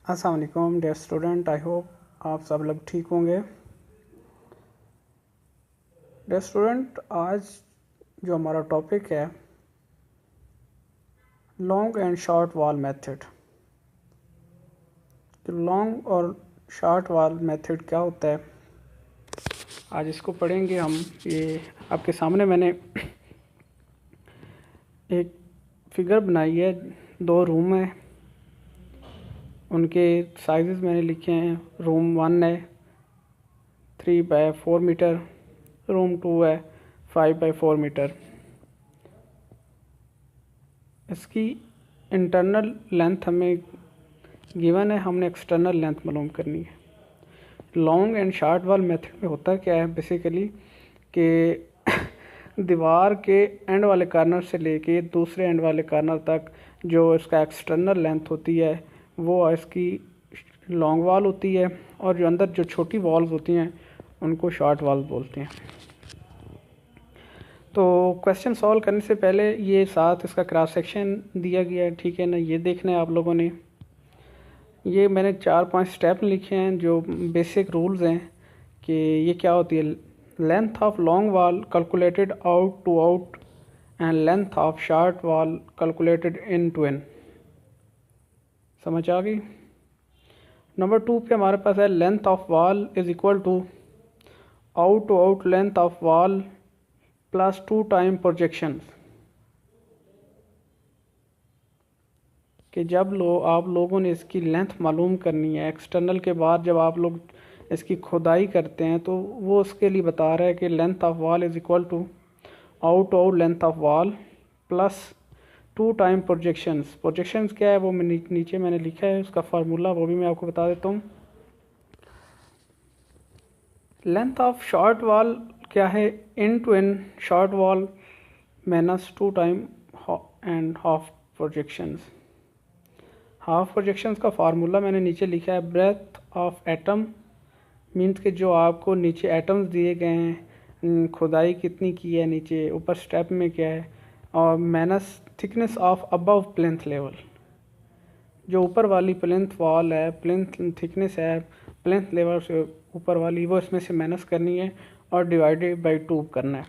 अस्सलाम वालेकुम dear student, I hope आप सब लोग ठीक होंगे। डियर स्टूडेंट, आज जो हमारा टॉपिक है long and short wall method. तो लॉन्ग और शॉर्ट वॉल मेथड क्या होता है, आज इसको पढ़ेंगे हम। ये आपके सामने मैंने एक फिगर बनाई है, दो रूम है, उनके साइजेस मैंने लिखे हैं। रूम 1 है 3 बाय 4 मीटर, रूम 2 है 5 बाय 4 मीटर। इसकी इंटरनल लेंथ हमें गिवन है, हमने एक्सटर्नल लेंथ मालूम करनी है। Long and short wall method में होता क्या है बेसिकली कि दीवार के एंड वाले कार्नर से लेके दूसरे एंड वाले कार्नर तक जो इसका एक्सटर्नल लेंथ होती है वो इसकी लॉन्ग वॉल होती है, और जो अंदर जो छोटी वॉल्स होती हैं उनको शॉर्ट वॉल बोलते हैं। तो क्वेश्चन सॉल्व करने से पहले ये साथ इसका क्रॉस सेक्शन दिया गया है, ठीक है ना। ये देखना है आप लोगों ने। ये मैंने 4-5 स्टेप लिखे हैं जो बेसिक रूल्स हैं कि ये क्या होती है। Length of long wall calculated out to out and length of short wall calculated in to in. समझ आ गई। नंबर 2 पे हमारे पास है length of wall is equal to out to out length of wall plus 2 time projection. कि जब आप लोगों ने इसकी लेंथ मालूम करनी है एक्सटर्नल के बाद, जब आप लोग इसकी खुदाई करते हैं तो वो उसके लिए बता रहा है कि length of wall is equal to out to out length of wall plus 2 time projections. Projections क्या है वो नीचे मैंने लिखा है, उसका फार्मूला वो भी मैं आपको बता देता हूँ। लेंथ ऑफ शॉर्ट वॉल क्या है, in to in short wall minus 2 time and half projections. Half projections का फार्मूला मैंने नीचे लिखा है। ब्रेथ ऑफ एटम मीन्स के जो आपको नीचे एटम्स दिए गए हैं, खुदाई कितनी की है नीचे, ऊपर स्टेप में क्या है, और minus thickness of above plinth level. जो ऊपर वाली प्लिंथ वॉल है, प्लिंथ थिकनेस है प्लिंथ लेवल से ऊपर वाली, वो इसमें से माइनस करनी है और डिवाइडेड बाई 2 करना है।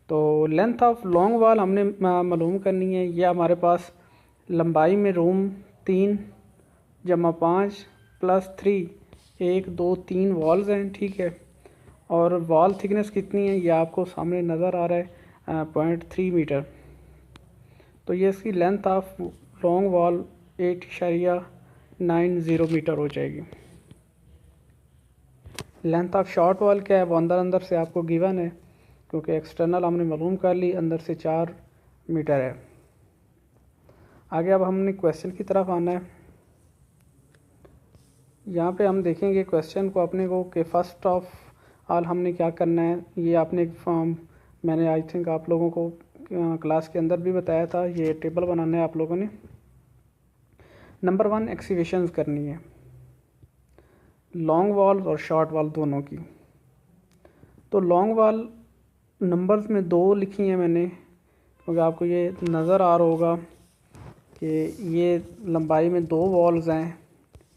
तो लेंथ ऑफ लॉन्ग वॉल हमने मालूम करनी है। यह हमारे पास लंबाई में रूम 3 जमा 5 प्लस 3 1 2 3 वॉल्स हैं, ठीक है। और वॉल थिकनेस कितनी है ये आपको सामने नज़र आ रहा है 0.3 मीटर। तो ये इसकी length of long wall 8.90 metre हो जाएगी। लेंथ ऑफ शॉर्ट वॉल क्या है वो अंदर से आपको गिवन है, क्योंकि एक्सटर्नल हमने मालूम कर ली, अंदर से 4 मीटर है। आगे अब हमने क्वेश्चन की तरफ आना है। यहाँ पे हम देखेंगे क्वेश्चन को अपने को कि फर्स्ट ऑफ ऑल हमने क्या करना है। ये आपने फॉर्म मैंने आई थिंक आप लोगों को क्लास के अंदर भी बताया था। ये टेबल बनाना है आप लोगों ने। नंबर 1 एक्सीवेशंस करनी है लॉन्ग वॉल और शॉर्ट वॉल दोनों की। तो लॉन्ग वॉल नंबर्स में 2 लिखी हैं मैंने, क्योंकि आपको ये नज़र आ रहा होगा कि ये लंबाई में 2 वॉल्स हैं,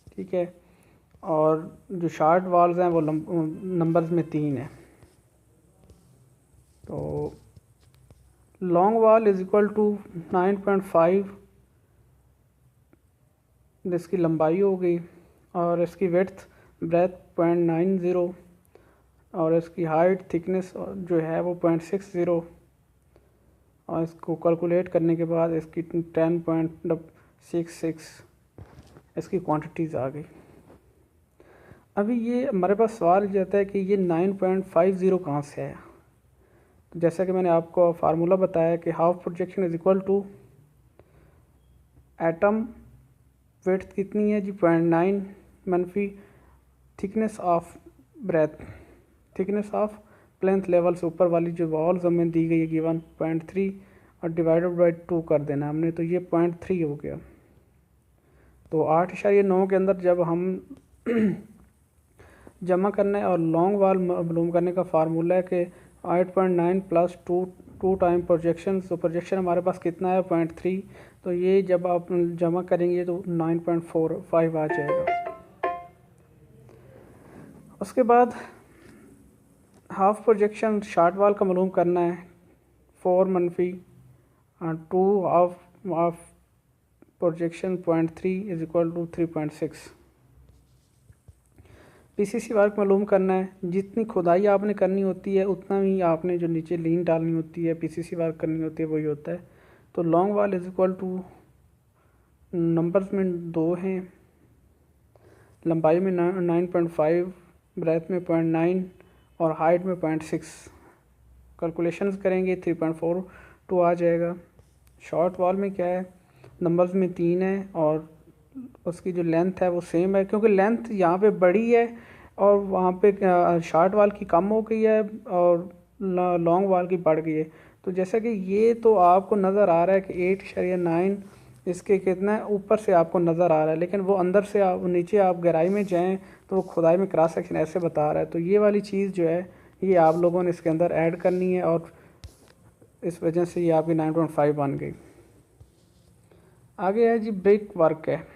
ठीक है, और जो शॉर्ट वॉल्स हैं वो नंबर्स में 3 है। तो long wall is equal to 9.5 इसकी लंबाई हो गई, और इसकी विड्थ ब्रेथ 0.90, और इसकी हाइट थिकनेस जो है वो 0.60, और इसको कैलकुलेट करने के बाद इसकी 10.66 इसकी क्वांटिटीज़ आ गई। अभी ये हमारे पास सवाल जाता है कि ये 9.50 कहाँ से है। तो जैसा कि मैंने आपको फार्मूला बताया कि half projection is equal to atom width कितनी है जी 0.9 मनफी thickness of breadth, thickness of plinth level से ऊपर वाली जो वॉल्स हमें दी गई है गिवन 0.3 और डिवाइडेड बाई 2 कर देना हमने, तो ये 0.3 हो गया। तो 8.9 के अंदर जब हम जमा करना है, और लॉन्ग वॉल मालूम करने का फार्मूला है कि 8.9 प्लस 2 टू टाइम प्रोजेक्शन, तो प्रोजेक्शन हमारे पास कितना है 0.3, तो ये जब आप जमा करेंगे तो 9.45 आ जाएगा। उसके बाद हाफ प्रोजेक्शन शॉर्ट वाल का मालूम करना है, 4 मनफी 2 half projection 0.3 is equal to 3.6। PCC work मालूम करना है, जितनी खुदाई आपने करनी होती है उतना ही आपने जो नीचे लीन डालनी होती है, पीसीसी वर्क करनी होती है, वही होता है। तो लॉन्ग वाल इज इक्वल टू, नंबर्स में 2 हैं, लंबाई में 9.5, ब्रेथ में 0.9 और हाइट में 0.6। कैलकुलेशंस करेंगे 3.42 आ जाएगा। शॉर्ट वॉल में क्या है, नंबर्स में 3 है और उसकी जो लेंथ है वो सेम है, क्योंकि लेंथ यहाँ पे बड़ी है और वहाँ पे शॉर्ट वाल की कम हो गई है और लॉन्ग वाल की बढ़ गई है। तो जैसा कि ये तो आपको नज़र आ रहा है कि 8.9 इसके कितना है ऊपर से आपको नज़र आ रहा है, लेकिन वो अंदर से आप नीचे आप गहराई में जाएं तो वो खुदाई में क्रॉस सेक्शन ऐसे बता रहा है। तो ये वाली चीज़ जो है ये आप लोगों ने इसके अंदर ऐड करनी है और इस वजह से ये आपकी 9.5 बन गई। आगे है जी ब्रिक वर्क है,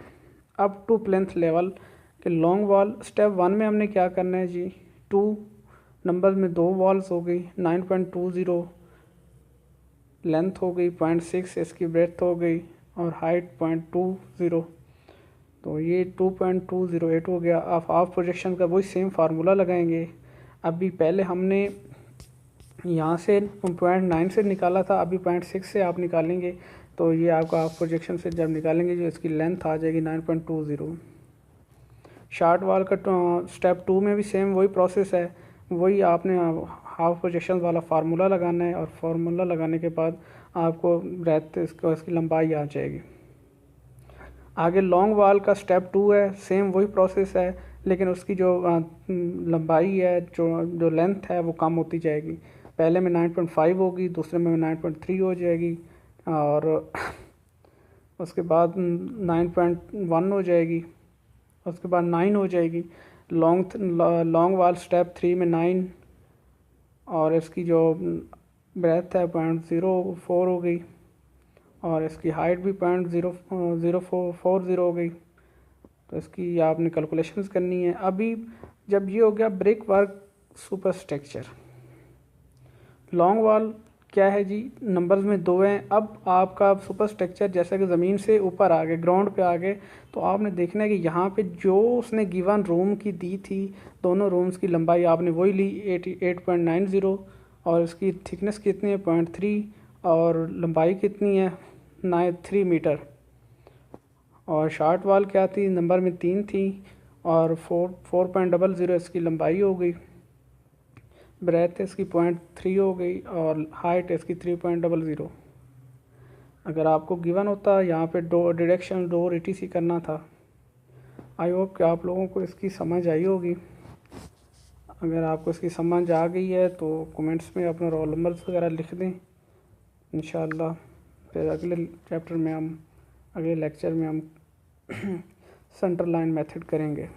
अप टू प्लेंथ लेवल के लॉन्ग वॉल। स्टेप 1 में हमने क्या करना है जी, 2 नंबर में 2 वॉल्स हो गई, 9.20 लेंथ हो गई, 0.6 इसकी ब्रेथ हो गई और हाइट 0.20, तो ये 2.208 हो गया। आप हाफ प्रोजेक्शन का वही सेम फार्मूला लगाएंगे। अभी पहले हमने यहाँ से 0.9 से निकाला था, अभी 0.6 से आप निकालेंगे तो ये आपका हाफ प्रोजेक्शन से जब निकालेंगे जो इसकी लेंथ आ जाएगी 9.20। शार्ट वाल का स्टेप 2 में भी सेम वही प्रोसेस है, वही आपने हाफ प्रोजेक्शन वाला फार्मूला लगाना है और फार्मूला लगाने के बाद आपको ब्रेथ इसकी लंबाई आ जाएगी। आगे लॉन्ग वाल का स्टेप 2 है, सेम वही प्रोसेस है लेकिन उसकी जो लंबाई है, जो लेंथ है वो कम होती जाएगी। पहले में 9.5 होगी, दूसरे में 9.3 हो जाएगी और उसके बाद 9.1 हो जाएगी, उसके बाद 9 हो जाएगी। लॉन्ग वाल स्टेप 3 में 9 और इसकी जो ब्रेथ है 0.04 हो गई और इसकी हाइट भी 0.0440 हो गई। तो इसकी आपने कैलकुलेशंस करनी है। अभी जब ये हो गया brick work super structure, long वाल क्या है जी, नंबर्स में 2 हैं। अब आपका सुपर स्ट्रक्चर जैसा कि ज़मीन से ऊपर आ गए, ग्राउंड पे आ गए, तो आपने देखना है कि यहाँ पे जो उसने गिवन रूम की दी थी, दोनों रूम्स की लंबाई आपने वही ली 88.90 और इसकी थिकनेस कितनी है 0.3 और लंबाई कितनी है 3 मीटर। और शार्ट वाल क्या थी, नंबर में 3 थी और 4.00 इसकी लंबाई हो गई, ब्रेथ इसकी 0.3 हो गई और हाइट इसकी 3.00। अगर आपको गिवन होता यहाँ पे डिरेक्शन डोर ETC करना था। आई होप कि आप लोगों को इसकी समझ आई होगी। अगर आपको इसकी समझ आ गई है तो कमेंट्स में अपना रोल नंबर्स वगैरह लिख दें। इंशाल्लाह फिर अगले चैप्टर में हम, अगले लेक्चर में हम सेंटर लाइन मेथड करेंगे।